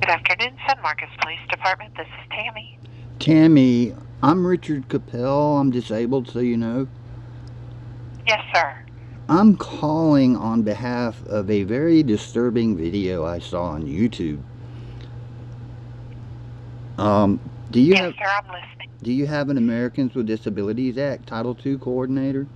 Good afternoon, San Marcos Police Department. This is Tammy. Tammy, I'm Richard Capel. I'm disabled, so you know. Yes, sir. I'm calling on behalf of a very disturbing video I saw on YouTube. Do you Yes, have sir, I'm listening. do you have an Americans with Disabilities Act Title II coordinator?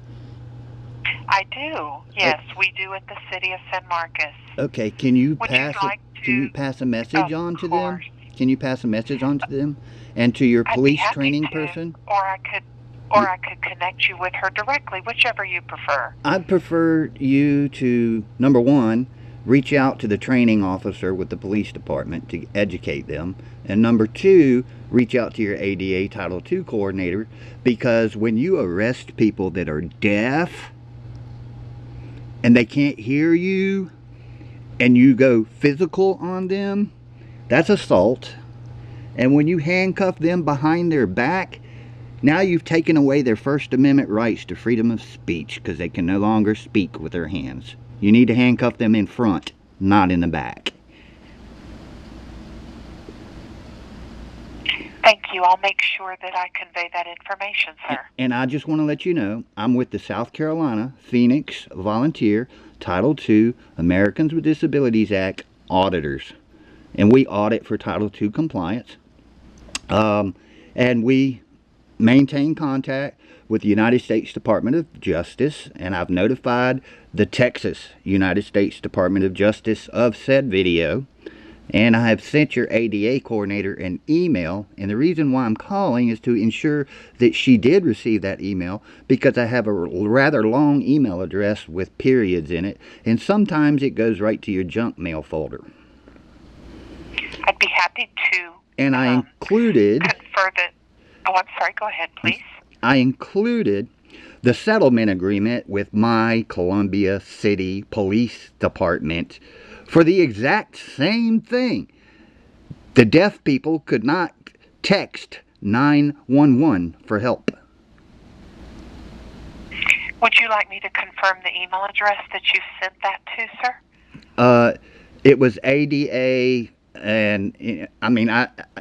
I do. Yes, we do at the City of San Marcos. Okay, can you Would you like to? pass a message on Of to them? course. Can you pass a message on to them and to your I'd be police happy training to, person? or I could connect you with her directly, whichever you prefer. I'd prefer you to, number one, reach out to the training officer with the police department to educate them. And number two, reach out to your ADA Title II coordinator, because when you arrest people that are deaf and they can't hear you and you go physical on them, that's assault. And when you handcuff them behind their back, now you've taken away their First Amendment rights to freedom of speech, because they can no longer speak with their hands. You need to handcuff them in front, not in the back. Thank you. I'll make sure that I convey that information, sir. And I just want to let you know, I'm with the South Carolina Phoenix Volunteer Title II Americans with Disabilities Act auditors. And we audit for Title II compliance. And we maintain contact with the United States Department of Justice, and I've notified the Texas United States Department of Justice of said video, and I have sent your ADA coordinator an email. And the reason why I'm calling is to ensure that she did receive that email, because I have a rather long email address with periods in it, and sometimes it goes right to your junk mail folder. I'd be happy to. And I included... confer that. Oh, I'm sorry. Go ahead, please. I included the settlement agreement with my Columbia City Police Department for the exact same thing. The deaf people could not text 911 for help. Would you like me to confirm the email address that you sent that to, sir? It was ADA, and I mean,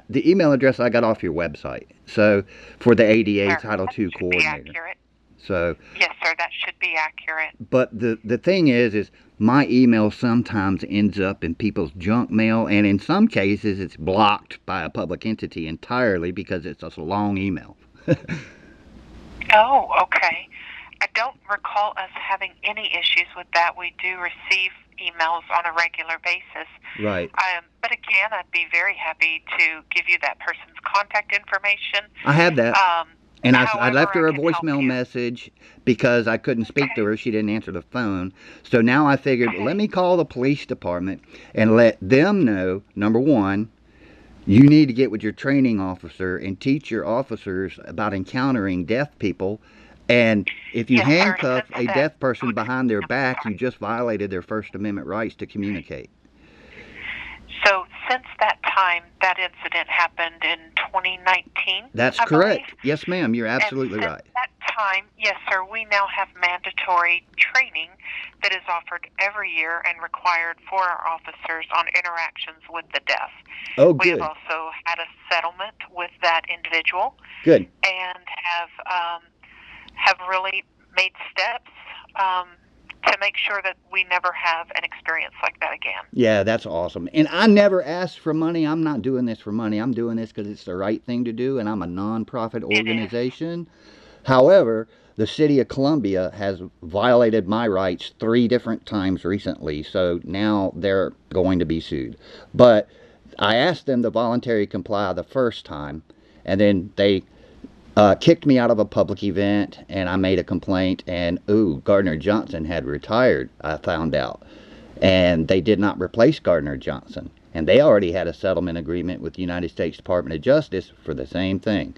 the email address I got off your website. So for the ADA Title II coordinator. Be accurate. So yes, sir, that should be accurate. But the thing is my email sometimes ends up in people's junk mail, and in some cases it's blocked by a public entity entirely because it's a long email. Oh, okay. I don't recall us having any issues with that. We do receive emails on a regular basis. Right. But again, I'd be very happy to give you that person's contact information. I have that. And I left her a can help voicemail you. message because I couldn't speak to her. She didn't answer the phone. So now I figured, let me call the police department and let them know, number one, you need to get with your training officer and teach your officers about encountering deaf people. And if you Yes, sir. handcuff a Since deaf person behind their back, you just violated their First Amendment rights to communicate. So since that time, that incident happened in 2019. That's I correct. believe. Yes, ma'am. You're absolutely And right. since that time, yes, sir, we now have mandatory training that is offered every year and required for our officers on interactions with the deaf. Oh, We good. have also had a settlement with that individual Good. and have really made steps to make sure that we never have an experience like that again. Yeah, that's awesome. And I never asked for money. I'm not doing this for money. I'm doing this because it's the right thing to do, and I'm a non-profit organization. However, the city of Columbia has violated my rights 3 different times recently, so now they're going to be sued. But I asked them to voluntarily comply the first time, and then they kicked me out of a public event, and I made a complaint, and Gardner Johnson had retired, I found out. And they did not replace Gardner Johnson. And they already had a settlement agreement with the United States Department of Justice for the same thing.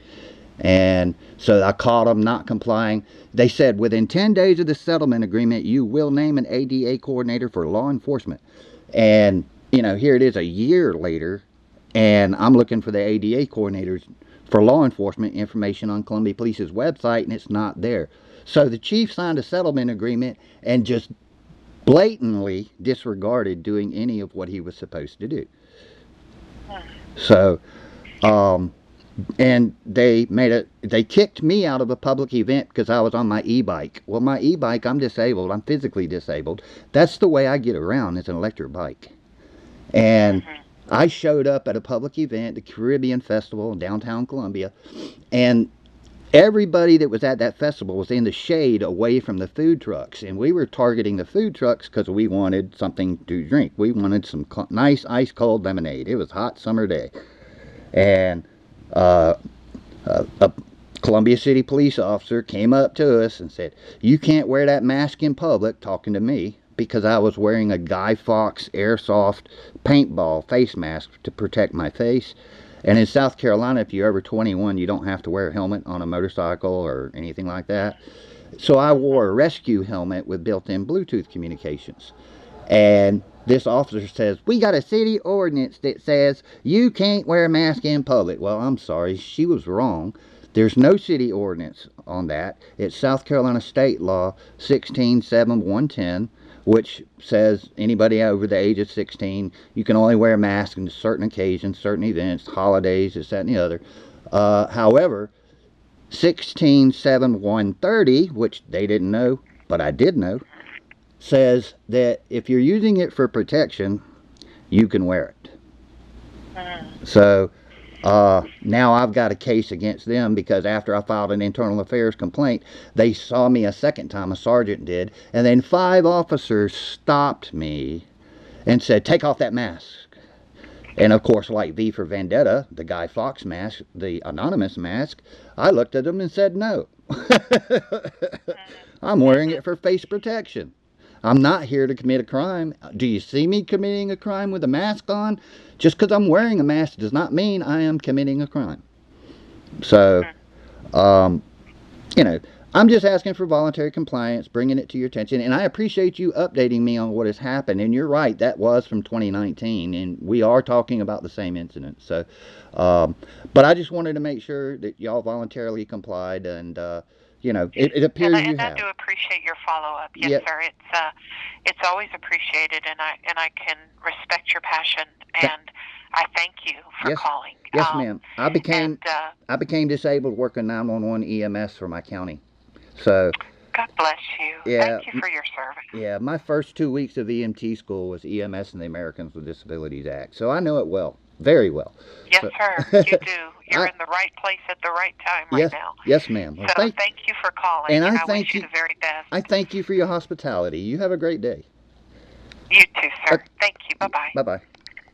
And so I caught them not complying. They said, within 10 days of the settlement agreement, you will name an ADA coordinator for law enforcement. And, you know, here it is a year later, and I'm looking for the ADA coordinators for law enforcement information on Columbia Police's website, and it's not there. So the chief signed a settlement agreement and just blatantly disregarded doing any of what he was supposed to do. So, and they kicked me out of a public event because I was on my e-bike. Well, my e-bike, I'm disabled. I'm physically disabled. That's the way I get around. It's an electric bike. And I showed up at a public event, the Caribbean Festival in downtown Columbia, and everybody that was at that festival was in the shade away from the food trucks. And we were targeting the food trucks because we wanted something to drink. We wanted some nice ice-cold lemonade. It was a hot summer day. And a Columbia City police officer came up to us and said, "You can't wear that mask in public," talking to me, because I was wearing a Guy Fawkes airsoft paintball face mask to protect my face. And in South Carolina, if you're over 21, you don't have to wear a helmet on a motorcycle or anything like that. So I wore a rescue helmet with built-in Bluetooth communications. And this officer says, "We got a city ordinance that says you can't wear a mask in public." Well, I'm sorry, she was wrong. There's no city ordinance on that. It's South Carolina state law 167110, which says anybody over the age of 16, you can only wear a mask on certain occasions, certain events, holidays, this, that, and the other. However, 167130, which they didn't know, but I did know, says that if you're using it for protection, you can wear it. So now I've got a case against them because after I filed an internal affairs complaint, they saw me a second time, a sergeant did, and then 5 officers stopped me and said, "Take off that mask." And of course, like V for Vendetta, the Guy Fawkes mask, the anonymous mask, I looked at them and said, "No." I'm wearing it for face protection. I'm not here to commit a crime. Do you see me committing a crime with a mask on? Just because I'm wearing a mask does not mean I am committing a crime. So, you know, I'm just asking for voluntary compliance, bringing it to your attention, and I appreciate you updating me on what has happened. And you're right, that was from 2019, and we are talking about the same incident. So, but I just wanted to make sure that y'all voluntarily complied, and you know, it appears you have. I do appreciate your follow-up. Yes, Yep. sir. It's always appreciated, and I can respect your passion, and I thank you for Yes. calling. Yes, ma'am. I became disabled working 911 EMS for my county. So God bless you. Yeah. Thank you for your service. yeah, my first 2 weeks of EMT school was EMS and the Americans with Disabilities Act. So I know it well, very well. Yes, So, sir. You do. You're in the right place at the right time right yes, now. yes, ma'am. Well, So thank you for calling, and and I I thank wish you you- the very best. I thank you for your hospitality. You have a great day. You too, sir. Thank you. Bye-bye. Bye-bye.